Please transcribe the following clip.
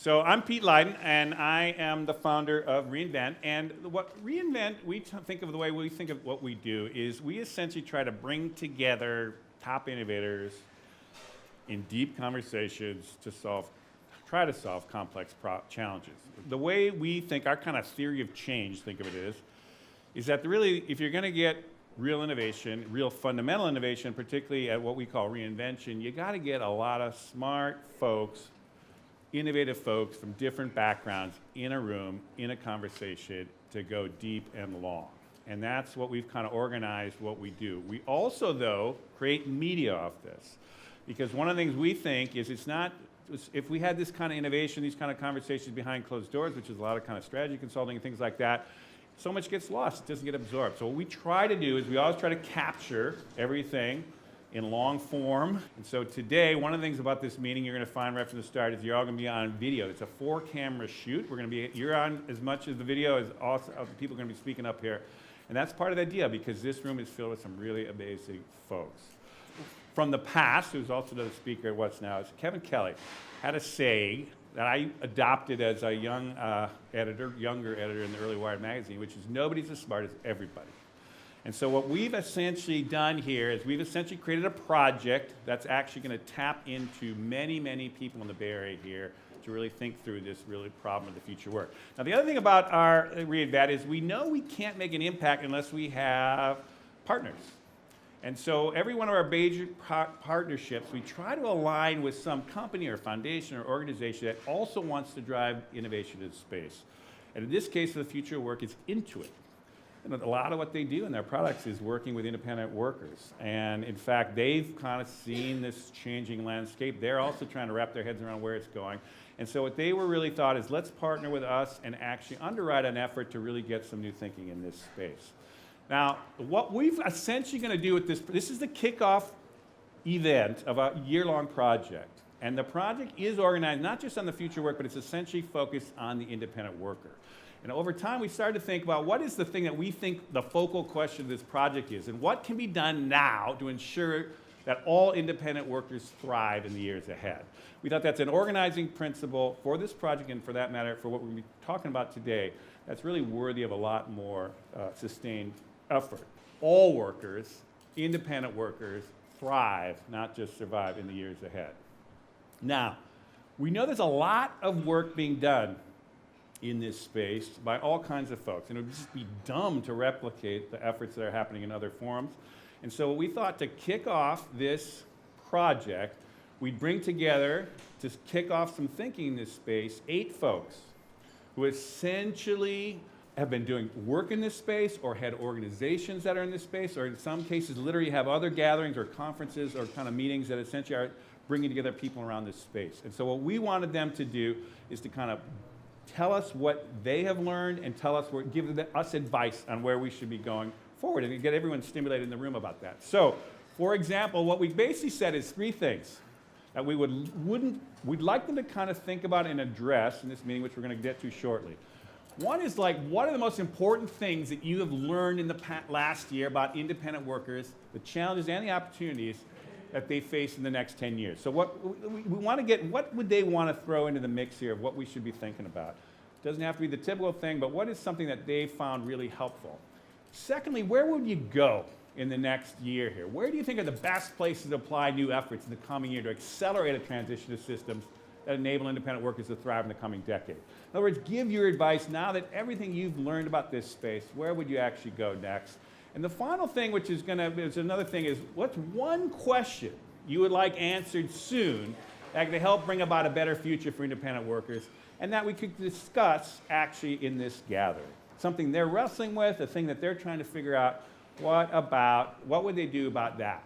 So I'm Pete Leyden, and I am the founder of Reinvent. And what Reinvent, think of the way we think of what we do is we essentially try to bring together top innovators in deep conversations to try to solve complex challenges. The way we think, our kind of theory of change, think of it is that really, if you're going to get real innovation, real fundamental innovation, particularly at what we call reinvention, you got to get a lot of smart folks, innovative folks from different backgrounds in a room, in a conversation to go deep and long. And that's what we've kind of organized what we do. We also, though, create media off this. Because one of the things we think is if we had this kind of innovation, these kind of conversations behind closed doors, which is a lot of kind of strategy consulting and things like that, so much gets lost, it doesn't get absorbed. So what we try to do is we always try to capture everything in long form. And so today, one of the things about this meeting you're going to find right from the start is you're all going to be on video. It's a 4-camera shoot. You're on as much as the video as also the people are going to be speaking up here. And that's part of the idea because this room is filled with some really amazing folks. From the past, who's also the speaker at What's Now, is Kevin Kelly had a saying that I adopted as a younger editor in the early Wired magazine, which is nobody's as smart as everybody. And so what we've essentially done here is we've essentially created a project that's actually going to tap into many, many people in the Bay Area here to really think through this really problem of the future work. Now, the other thing about our Reinvent is we know we can't make an impact unless we have partners. And so every one of our major partnerships, we try to align with some company or foundation or organization that also wants to drive innovation in space. And in this case, the future of work is Intuit. And a lot of what they do in their products is working with independent workers. And in fact, they've kind of seen this changing landscape. They're also trying to wrap their heads around where it's going. And so what they were really thought is let's partner with us and actually underwrite an effort to really get some new thinking in this space. Now, what we've essentially going to do with this is the kickoff event of a year-long project. And the project is organized not just on the future work, but it's essentially focused on the independent worker. And over time, we started to think about what is the thing that we think the focal question of this project is, and what can be done now to ensure that all independent workers thrive in the years ahead. We thought that's an organizing principle for this project, and for that matter, for what we're going to be talking about today, that's really worthy of a lot more sustained effort. All workers, independent workers, thrive, not just survive in the years ahead. Now, we know there's a lot of work being done in this space by all kinds of folks. And it would just be dumb to replicate the efforts that are happening in other forums. And so we thought to kick off this project, we'd bring together, to kick off some thinking in this space, 8 folks who essentially have been doing work in this space or had organizations that are in this space, or in some cases literally have other gatherings or conferences or kind of meetings that essentially are bringing together people around this space. And so what we wanted them to do is to kind of tell us what they have learned and give us advice on where we should be going forward and get everyone stimulated in the room about that. So, for example, what we basically said is 3 things that we'd like them to kind of think about and address in this meeting, which we're going to get to shortly. One is like, what are the most important things that you have learned in the last year about independent workers, the challenges and the opportunities that they face in the next 10 years? So what would they want to throw into the mix here of what we should be thinking about? It doesn't have to be the typical thing, but what is something that they found really helpful? Secondly, where would you go in the next year here? Where do you think are the best places to apply new efforts in the coming year to accelerate a transition to systems that enable independent workers to thrive in the coming decade? In other words, give your advice now that everything you've learned about this space, where would you actually go next? And the final thing, which is another thing, is what's one question you would like answered soon that could help bring about a better future for independent workers, and that we could discuss actually in this gathering. Something they're wrestling with, a thing that they're trying to figure out, what would they do about that?